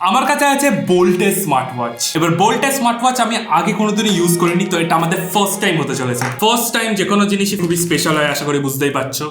আমার কাছে আছে বোল্টের স্মার্ট ওয়াচ। এবার বোল্টের স্মার্ট ওয়াচ আমি আগে কোনোদিনই ইউজ করিনি, তো এটা আমাদের ফার্স্ট টাইম হতে চলেছে। ফার্স্ট টাইম যে কোনো জিনিসই খুবই স্পেশাল হয়, আশা করি বুঝতেই পারছো।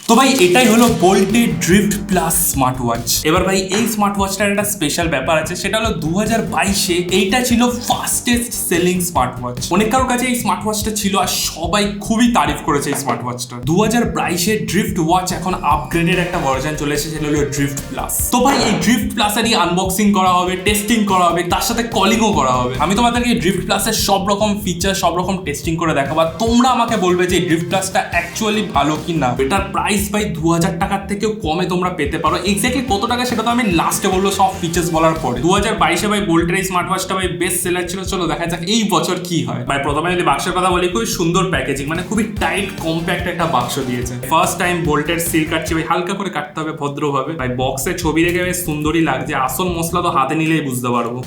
তো ভাই এটাই হলো বোল্টের ড্রিফট প্লাস স্মার্ট ওয়াচ। এবার ভাই এই স্মার্ট ওয়াচটার একটা স্পেশাল ব্যাপার আছে, সেটা হলো 2022-এ এইটা ছিল ফাস্টেস্ট সেলিং স্মার্ট ওয়াচ। অনেক কারোর কাছে এই স্মার্ট ওয়াচটা ছিল আর সবাই খুবই তারিফ করেছে এই স্মার্ট ওয়াচটা। 2022-এ ড্রিফট ওয়াচ এখন আপগ্রেডের একটা ভার্সন চলে এসেছে, সেটা হলো ড্রিফট প্লাস। তো ভাই এই ড্রিফট প্লাসেরই আনবক্সিং করা হবে, টেস্টিং করা হবে, তার সাথে কলিংও করা হবে। আমি তোমাদেরকে ড্রিফট প্লাসের সব রকম ফিচার, সব রকম টেস্টিং করে দেখাবো। তোমরা আমাকে বলবে যে ড্রিফট প্লাসটা অ্যাকচুয়ালি ভালো কি না। এটার প্রাইস ভাই 2000 টাকার থেকেও কমে তোমরা পেতে পারো। এক্স্যাক্টলি কত টাকা সেটা তো আমি লাস্টে বলবো সব ফিচার্স বলার পরে। 2022-এ ভাই বোল্টের এই স্মার্ট ওয়াচটা ভাই বেস্ট সেলার ছিল। চলো দেখা যাক এই বছর কি হয়। ভাই প্রথমে যদি বাক্সের কথা বলি, খুবই সুন্দর প্যাকেজিং, মানে খুবই টাইট কম্প্যাক্ট একটা বাক্স দিয়েছে। ফার্স্ট টাইম বোল্টের সিল কাটছি ভাই, হালকা করে কাটতে হবে ভদ্রভাবে। ভাই বক্সে ছবি রেখে বেশ সুন্দরই লাগছে, আসল মশলা তো হাতে নিলেই বুঝতে পারবো।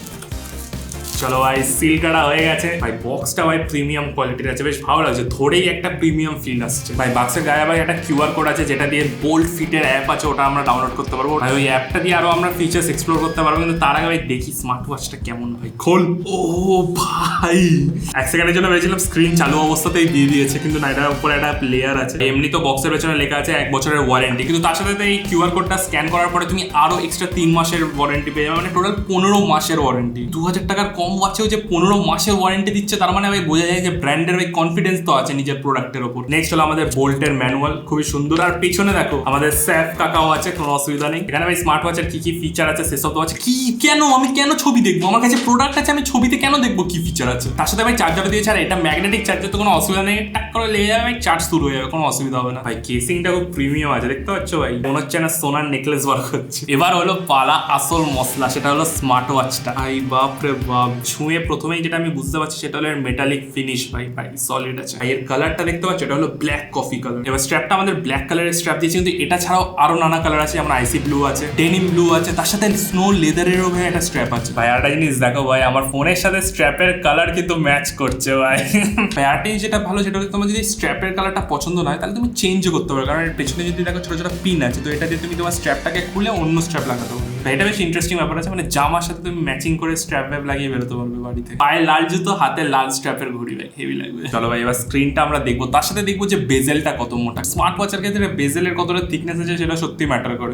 চলো ভাই সিল কাটা হয়ে গেছে। ভাই বক্সটা ভাই প্রিমিয়াম কোয়ালিটির আছে, বেশ ভালো লাগছে, ধরেই একটা প্রিমিয়াম ফিল আসছে। ভাই বাক্সের গায়ে ভাই একটা কিউআর কোড আছে, যেটা দিয়ে বোল্ট ফিটের অ্যাপ আছে, ওটা আমরা ডাউনলোড করতে পারবো। ভাই ওই অ্যাপটা দিয়ে আরো আমরা ফিচার্স এক্সপ্লোর করতে পারবো। কিন্তু তার আগে ভাই দেখি স্মার্ট ওয়াচটা কেমন। ভাই খোল। ও ভাই এক সেকেন্ডের জন্য ভেবেছিলাম স্ক্রিন চালু অবস্থাতেই দিয়ে দিয়েছে, কিন্তু না, এটার উপরে একটা লেয়ার আছে। এমনি তো বক্সের পেছনে লেখা আছে 1 বছরের ওয়ারেন্টি, কিন্তু তার সাথে এই কিউআর কোডটা স্ক্যান করার পরে তুমি আরো এক্সট্রা 3 মাসের ওয়ারেন্টি পেয়ে যাবে, মানে টোটাল 15 মাসের ওয়ারেন্টি। 2000 টাকার কম ওয়াচেও যে 15 মাসের ওয়ারেন্টি দিচ্ছে, তার মানে ভাই বোঝা যায় যে ব্র্যান্ডের ভাই কনফিডেন্স তো আছে নিজের প্রোডাক্টের উপর। নেক্সট হলো আমাদের বোল্টের ম্যানুয়াল, খুবই সুন্দর। আর পিছনে দেখো আমাদের স্যাফ কাকাও আছে, কোনো অসুবিধা নেই। এখানে ভাই স্মার্ট ওয়াচের কি কি ফিচার আছে সেসব তো আছে। কি কেন আমি কেন ছবি দেখবো? আমার কাছে প্রোডাক্ট আছে, আমি ছবিতে কেন দেখবো কি ফিচার আছে? তার সাথে ভাই চার্জার দিয়েছে, আর এটা ম্যাগনেটিক চার্জার, তো কোনো অসুবিধা নেই, টাক করে লেগে যাবে ভাই, চার্জ শুরু হয়ে যাবে, কোনো অসুবিধা হবে না। ভাই কেসিংটা খুব প্রিমিয়াম আছে, দেখতে পাচ্ছ ভাই, মনে হচ্ছে না সোনার নেকলেস বার করছে। এবার হলো পালা আসল মশলা, সেটা হলো স্মার্ট ওয়াচটা। ভাই বাপ রে বাপ, ছুঁয়ে প্রথমেই যেটা আমি বুঝতে পারছি সেটা হলো এর মেটালিক ফিনিশ। ভাই ভাই সলিড আছে। এর কালারটা দেখতে পাচ্ছ, এটা হলো ব্ল্যাক কফি কালার। এবার স্ট্র্যাপটা আমাদের ব্ল্যাক কালারের স্ট্র্যাপ দিয়েছে, কিন্তু এটা ছাড়াও আরো নানা কালার আছে। আমরা আইসি ব্লু আছে, ডেনিম ব্লু আছে, তার সাথে স্নো লেদারেরও ভাই একটা স্ট্র্যাপ আছে। ভাই আরেকটা জিনিস দেখো ভাই, আমার ফোনের সাথে স্ট্র্যাপের কালার কিন্তু ম্যাচ করছে ভাই। আরেকটা জিনিস যেটা ভালো, সেটা হলো তোমার যদি স্ট্র্যাপের কালারটা পছন্দ না হয়, তাহলে তুমি চেঞ্জও করতে পারো, কারণ এর পেছনে যদি দেখো ছোট ছোট পিন আছে, তো এটা দিয়ে তুমি তোমার স্ট্র্যাপটাকে খুলে অন্য স্ট্র্যাপ লাগাতে পারো। এটা বেশ ইন্টারেস্টিং ব্যাপার আছে, মানে জামার সাথে তুমি ম্যাচিং করে স্ট্র্যাপ ব্যাপ লাগিয়ে বেরোতে পারবে বাড়িতে। পায়ে লাল জুতো, হাতে লাল স্ট্র্যাপের ঘড়ি, ভাই হেভি লাগবে। চলো ভাই এবার স্ক্রিনটা আমরা দেখবো, তার সাথে দেখবো যে বেজেলটা কত মোটা। স্মার্ট ওয়াচের ক্ষেত্রে বেজেলের কতটা থিকনেস আছে সেটা সত্যি ম্যাটার করে।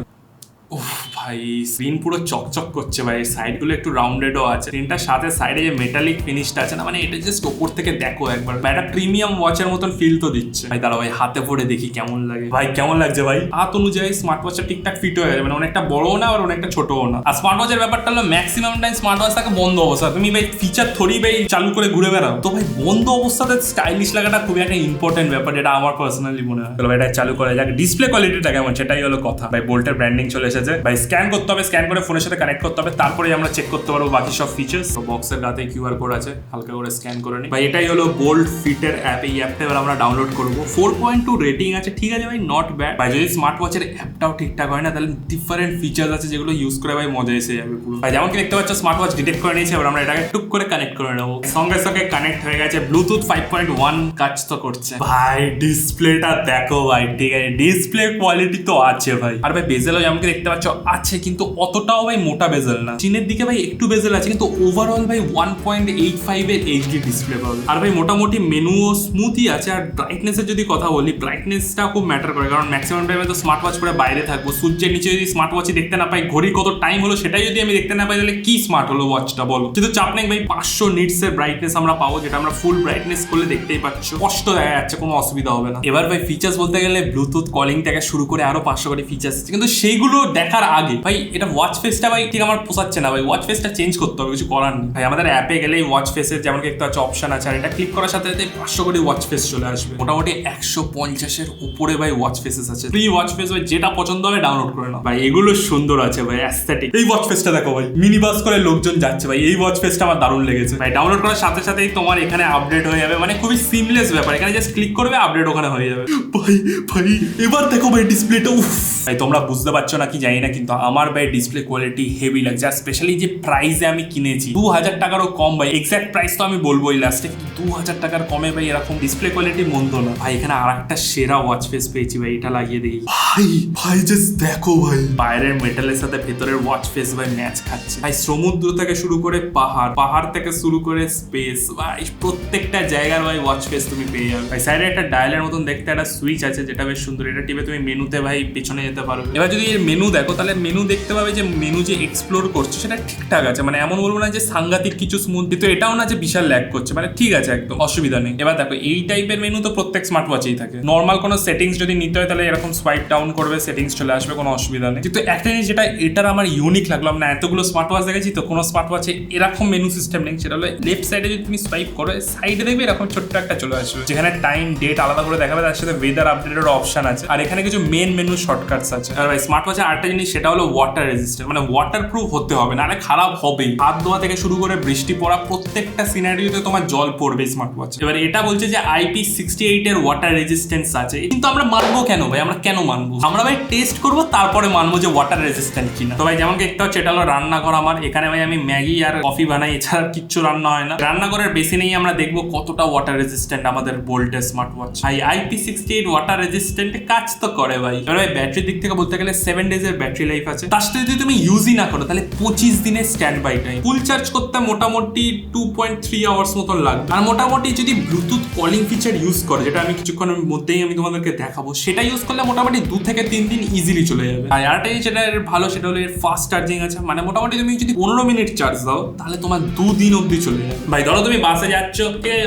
উফ ভাই স্ক্রিন পুরো চকচক করছে ভাই, সাইডগুলো একটু রাউন্ডেডও আছে। স্ক্রিনটার সাথে সাইডে যে মেটালিক ফিনিশটা আছে না, মানে এটা জাস্ট ওপর থেকে দেখো একবার, একটা প্রিমিয়াম ওয়াচের মতন ফিল তো দিচ্ছে। ভাই দাঁড়া ভাই হাতে পরে দেখি কেমন লাগে। ভাই কেমন লাগছে ভাই? হাত অনুযায়ী স্মার্ট ওয়াচটা ঠিকঠাক ফিট হয়ে যাবে, মানে অনেকটা বড়ও না আর অনেকটা ছোটও না। আর স্মার্ট ওয়াচের ব্যাপারটা হলো ম্যাক্সিমাম টাইম স্মার্ট ওয়াচ থাকে বন্ধ অবস্থা। তুমি ভাই ফিচার থোড়ি ভাই চালু করে ঘুরে বেড়াও, তো ভাই বন্ধ অবস্থাতে স্টাইলিশ লাগাটা খুবই একটা ইম্পর্টেন্ট ব্যাপার, যেটা আমার পার্সোনালি মনে হয়। চলো ভাই এটা চালু করা যাক। ডিসপ্লে কোয়ালিটিটা কেমন সেটাই হলো কথা। ভাই বোল্টের ব্র্যান্ডিং চলে এসেছে। ভাই স্ক্যান করতে হবে, স্ক্যান করে ফোনের সাথে কানেক্ট করতে হবে, তারপরে আমরা চেক করতে পারবো বাকি সব ফিচার্স। তো বক্সের গাতে কিউআর কোড আছে, হালকা করে স্ক্যান করে নিই। ভাই এটাই হলো বোল্ট ফিটের অ্যাপ। এই অ্যাপটা এবার আমরা ডাউনলোড করবো। 4.2 রেটিং আছে, ঠিক আছে ভাই, নট ব্যাড। ভাই যদি স্মার্ট ওয়াচের অ্যাপটাও ঠিকঠাক হয় না, তাহলে ডিফারেন্ট ফিচার্স আছে যেগুলো ইউজ করে ভাই মজা এসে যাবে পুরো। ভাই যেমন কি দেখতে পাচ্ছ স্মার্ট ওয়াচ ডিটেক্ট করে নিয়েছে, এবার আমরা এটাকে টুক করে কানেক্ট করে নেবো। সঙ্গে সঙ্গে কানেক্ট হয়ে গেছে, ব্লুটুথ 5.1 কাজ তো করছে। ভাই ডিসপ্লেটা দেখো ভাই, ঠিক আছে ডিসপ্লে কোয়ালিটি তো আছে ভাই। আর ভাই বেজেলও যেমন কি দেখতে পাচ্ছ আছে, কিন্তু অতটাও ভাই মোটা বেজেল না। চীনের দিকে ভাই একটু বেজেল আছে, কিন্তু ওভারঅল ভাই 1.85 এর এইচডি ডিসপ্লে পাবে। আর ভাই মোটামুটি মেনুও স্মুথই আছে। আর ব্রাইটনেসের যদি কথা বলি, ব্রাইটনেসটা খুব ম্যাটার করে, কারণ ম্যাক্সিমাম টাইমে তো স্মার্ট ওয়াচ পরে বাইরে থাকবো, সূর্যের নিচে যদি স্মার্ট ওয়াচই দেখতে না পাই, ঘড়ির কত টাইম হলো সেটাই যদি আমি দেখতে না পাই, তাহলে কি স্মার্ট হলো ওয়াচটা বলো? কিন্তু চাপ নেই ভাই, 500 নিটস এর ব্রাইটনেস আমরা পাবো, যেটা আমরা ফুল ব্রাইটনেস করলে দেখতেই পাচ্ছ, স্পষ্ট দেখা যাচ্ছে, কোনো অসুবিধা হবে না। এবার ভাই ফিচার্স বলতে গেলে ব্লুটুথ কলিং থেকে শুরু করে আরো 500 কোটি ফিচার্স আছে, কিন্তু সেইগুলো দেখার আগে ভাই এটা ওয়াচ ফেসটা ভাই ঠিক আমার পোষাচ্ছে না ভাই, ওয়াচ ফেসটা চেঞ্জ করতে হবে, কিছু করার নেই ভাই। আমাদের অ্যাপে গেলেই ওয়াচ ফেসের যেমন একটা অপশন আছে, আর এটা ক্লিক করার সাথে সাথে 500 কোটি ওয়াচ ফেস চলে আসবে। মোটামুটি 150-এর উপরে ভাই ওয়াচ ফেসেস আছে। ফ্রি ওয়াচ ফেস ভাই যেটা পছন্দ হবে ডাউনলোড করে নাও ভাই, এগুলো সুন্দর আছে ভাই, অ্যাস্থেটিক। এই ওয়াচ ফেসটা দেখো ভাই, মিনি বাস করে লোকজন যাচ্ছে ভাই, এই ওয়াচ ফেসটা আমার দারুণ লেগেছে ভাই। ডাউনলোড করার সাথে সাথেই তোমার এখানে আপডেট হয়ে যাবে, মানে খুবই সিমলেস ব্যাপার, এখানে জাস্ট ক্লিক করবে আপডেট ওখানে হয়ে যাবে। ভাই ভাই এবার দেখো ভাই ডিসপ্লেটা, উফ ভাই তোমরা বুঝতে পারছো না কি জানি না, কিন্তু আমার ভাই ডিসপ্লে কোয়ালিটি হেভি লাগছে, আর স্পেশালি যে প্রাইসে আমি কিনেছি 2000 টাকারও কম ভাই, এক্সাক্ট প্রাইস তো আমি বলবো এই লাস্টে, 2000 টাকার কমে ভাই এরকম ডিসপ্লে কোয়ালিটি মন্দ না ভাই। এখানে আর একটা সেরা ওয়াচ ফেস পেয়েছি ভাই, এটা লাগিয়ে দেখি ভাই। ভাই জাস্ট দেখো ভাই, বাইরের মেটালের সাথে ভেতরের ওয়াচ ফেস ভাই ম্যাচ খাচ্ছে ভাই। সমুদ্র থেকে শুরু করে পাহাড় থেকে শুরু করে স্পেস ভাই, প্রত্যেকটা জায়গার ভাই ওয়াচ ফেস তুমি পেয়ে যাবে ভাই। সাইডে একটা ডায়ালের মতন দেখতে একটা সুইচ আছে যেটা বেশ সুন্দর, এটা টিপে তুমি মেনুতে ভাই পেছনে যেতে পারবে। এবার যদি এর মেনু দেখো তাহলে মেনু দেখতে পাবে যে মেনু যে এক্সপ্লোর করছে সেটা ঠিকঠাক আছে, মানে এমন বলবো না যে সাংঘাতিক কিছু স্মুথ, কিন্তু এটাও না যে বিশাল ল্যাগ করছে, মানে ঠিক আছে একদম অসুবিধা নেই। এবার দেখো এই টাইপের মেনু তো প্রত্যেক স্মার্ট ওয়াচেই থাকে। নর্মাল কোনো সেটিংস যদি নিতে হয় তাহলে এরকম সোয়াইপ ডাউন করবে, সেটিংস চলে আসবে, কোনো অসুবিধা নেই। কিন্তু একটা জিনিস যেটা এটার আমার ইউনিক লাগলো, আমরা এতগুলো স্মার্ট ওয়াচ দেখেছি তো কোনো স্মার্ট ওয়াচে এরকম মেনু সিস্টেম নেই, সেটা হলো লেফট সাইডে যদি তুমি সোয়াইপ করো সাইডে দেখবে এরকম ছোট্ট একটা চলে আসবে যেখানে টাইম ডেট আলাদা করে দেখাবে, তার সাথে ওয়েদার আপডেটের অপশন আছে, আর এখানে কিছু মেন মেনু শর্টকাটস আছে। আর ভাই স্মার্ট ওয়াচের আরেকটা জিনিস সেটা হলো ওয়াটার রেজিস্ট্যান্ট, মানে ওয়াটার প্রুফ হতে হবে, নাহলে খারাপ হবেই। হাত ধোয়া থেকে শুরু করে বৃষ্টি পড়া প্রত্যেকটা সিনারিওতে তোমার জল পড়বে স্মার্ট ওয়াচ। এবার এটা বলছে যে IP68 এর ওয়াটার রেজিস্ট্যান্স আছে, কিন্তু আমরা মানবো কেন ভাই? আমরা কেন মানবো? আমরা ভাই টেস্ট করবো তারপরে মানবো যে ওয়াটার রেজিস্ট্যান্ট কিনা। তো ভাই যেমন একটা হচ্ছে এটা হলো রান্নাঘর আমার, এখানে ভাই আমি ম্যাগি আর কফি বানাই, এছাড়া কিচ্ছু রান্না হয় না। রান্নাঘরের বেসিনেই আমরা দেখবো কতটা ওয়াটার রেজিস্ট্যান্ট আমাদের বোল্টের স্মার্ট ওয়াচ। ভাই IP68 ওয়াটার রেজিস্ট্যান্ট কাজ তো করে ভাই। এবার ভাই ব্যাটারির দিক থেকে বলতে গেলে 7 days এর ব্যাটারি লাইফ আছে, তার সাথে যদি তুমি ইউজই না করো তাহলে 25 দিনের stand by time. Full charge করতে মোটামুটি 2.3 আওয়ার্স মতন লাগবে। আর মোটামুটি যদি ব্লুটুথ কলিং ফিচার ইউজ করো, যেটা আমি কিছুক্ষণের মধ্যেই আমি তোমাদেরকে দেখাবো, সেটা ইউজ করলে মোটামুটি 2 থেকে 3 দিন ইজিলি চলে যাবে। আর আরেকটা যেটা ভালো সেটা হলো এর ফাস্ট চার্জিং আছে, মানে মোটামুটি তুমি যদি 15 মিনিট চার্জ দাও তাহলে তোমার 2 দিন অবধি চলে যাবে ভাই। ধরো তুমি বাসে যাচ্ছ,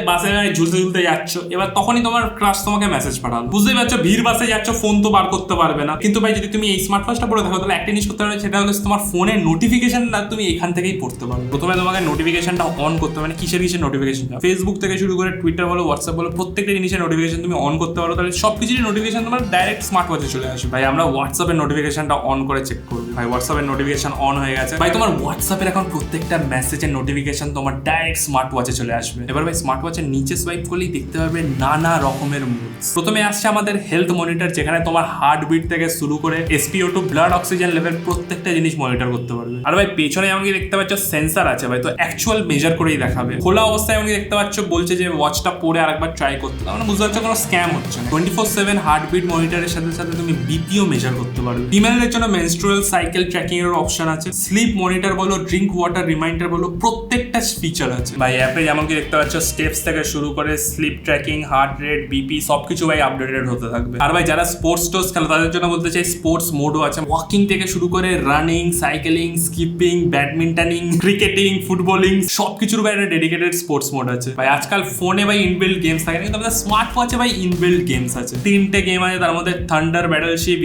বাসে ঝুলতে ঝুলতে যাচ্ছ, এবার তখনই তোমার ক্রাশ তোমাকে মেসেজ পাঠালো, বুঝতেই পারছো ভিড় বাসে যাচ্ছ, ফোন তো বার করতে পারবে না। কিন্তু ভাই যদি তুমি এই স্মার্ট ওয়াচটা পরে দেখো তাহলে একটা জিনিস করতে পারবে, সেটা হলো তোমার ফোনের নোটিফিকেশনটা তুমি এখান থেকেই পড়তে পারো। প্রথমে তোমাকে নোটিফিকেশনটা অন করতে হবে, মানে কিসের নোটিফিকেশন, ফেসবুক থেকে শুরু করে টুইটার বলো, হোয়াটসঅ্যাপ বলো, প্রত্যেকটা জিনিসের নোটিফিকেশন তুমি অন করতে পারো, তাহলে সবকিছুরই নোটিফিকেশন তোমার ডাইরেক্ট স্মার্ট ওয়াচে চলে আসবে। ভাই আমরা হোয়াটসঅ্যাপের নোটিফিকেশনটা অন করে চেক করবো, ভাই হোয়াটসঅ্যাপের নোটিফিকেশন অন হয়ে গেছে ভাই। তোমার হোয়াটসঅ্যাপের এখন প্রত্যেকটা মেসেজের নোটিফিকেশন তোমার ডাইরেক্ট স্মার্ট ওয়াচে চলে আসবে। এবার ভাই স্মার্ট ওয়াচের নিচে সোয়াইপ করলেই দেখতে পাবে নানা রকমের মুডস। প্রথমে আসছে আমাদের হেলথ মনিটর, যেখানে তোমার হার্টবিট থেকে শুরু করে SpO2 ব্লাড অক্সিজেন লেভেল প্রত্যেকটা জিনিস মনিটর করতে পারবে। আর ভাই পেছনে এমনকি দেখতে পাচ্ছ সেন্সার আছে ভাই, তো অ্যাকচুয়াল মেজার করেই দেখাবে। খোলা অবস্থায় এমনকি দেখতে পাচ্ছ বলছে যে ওয়াচটা পরে আরেকবার ট্রাই করতে, মানে বুঝতে পারছো কোনো স্ক্যাম হচ্ছে না। 24/7 হার্টবিট মনিটরের সাথে সাথে তুমি BPO মেজার করতে পারবে। ফিমেলের জন্য মেনস্ট্রুয়াল সাইকেল ট্র্যাকিং এর অপশন আছে, স্লিপ মনিটর বলো, ড্রিঙ্ক ওয়াটার রিমাইন্ডার বলো, প্রত্যেকটা ফিচার আছে ভাই। অ্যাপে যেমনকি দেখতে পাচ্ছ স্টেপস থেকে শুরু করে sleep tracking, heart rate, BP সবকিছু ভাই আপডেটেড হতে থাকবে। আর ভাই যারা স্পোর্টস টোস খেলে তাদের জন্য বলতে চাই স্পোর্টস মোডও আছে, ওয়াকিং থেকে শুরু করে running, cycling, skipping, badmintoning, cricketing, footballing সবকিছুর ভাই একটা ডেডিকেটেড স্পোর্টস মোড আছে ভাই। আজকাল ফোনে ভাই ইনবিল্ট গেমস থাকে, কিন্তু আমাদের স্মার্ট ওয়াচে ভাই ইনবিল্ট গেমস আছে, 3টে গেম আছে, তার মধ্যে থান্ডার, ব্যাটলশিপ,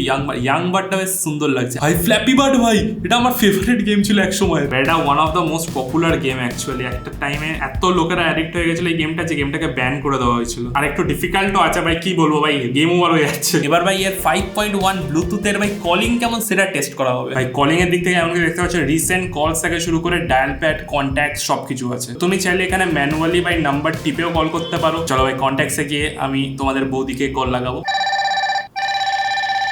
ইয়াং বার্ডটা বেশ সুন্দর লাগছে ভাই। ফ্ল্যাপি বার্ড ভাই এটা আমার ফেভারিট গেম ছিল এক সময়, এটা one of the most popular game actually. একটা টাইমে এত লোকেরা অ্যাডিক্ট হয়ে গেছিল এই গেমটা যে গেমটাকে ব্যান করে দেওয়া হয়েছিল। আর একটু ডিফিকাল্টও আছে ভাই, কি বলবো ভাই, গেম ওভার হয়ে যাচ্ছে। এবার ভাই এর 5.1 ব্লুটুথের ভাই কলিং কেমন সেটা টেস্ট করা হবে ভাই। কলিং এর দিক থেকে এমনকি দেখতে পাচ্ছ রিসেন্ট কলস থেকে শুরু করে ডায়াল প্যাড, কন্ট্যাক্ট সবকিছু আছে। তুমি চাইলে এখানে ম্যানুয়ালি ভাই নাম্বার টিপেও কল করতে পারো। চলো ভাই কন্ট্যাক্টসে গিয়ে আমি তোমাদের বৌদিকে কল লাগাবো।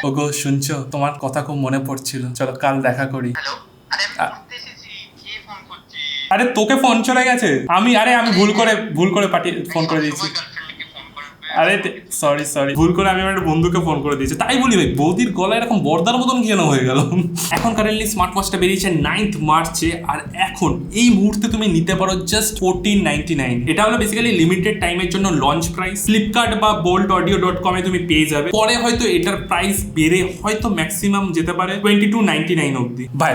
ওগো শুনছো, তোমার কথা খুব মনে পড়ছিল, চলো কাল দেখা করি। আরে তোকে ফোন চলে গেছে, আমি ভুল করে পাঠিয়ে ফোন করে দিয়েছি। আরে সরি ভুল করে আমি আমার বন্ধুকে ফোন করে দিয়েছি। তাই বলি ভাই বৌদির গলায় এরকম বর্দার মতন কেন হয়ে গেল। এখন কারেন্টলি স্মার্ট ওয়াচটা বেরিয়েছে 9th মার্চে, আর এখন এই মুহূর্তে তুমি নিতে পারো জাস্ট 1499। এটা হলো বেসিক্যালি লিমিটেড টাইমের জন্য লঞ্চ প্রাইস। ফ্লিপকার্ট বা boltaudio.com এ তুমি পেয়ে যাবে, পরে হয়তো এটার প্রাইস বেড়ে হয়তো ম্যাক্সিমাম যেতে পারে 2299 অবধি। বাই।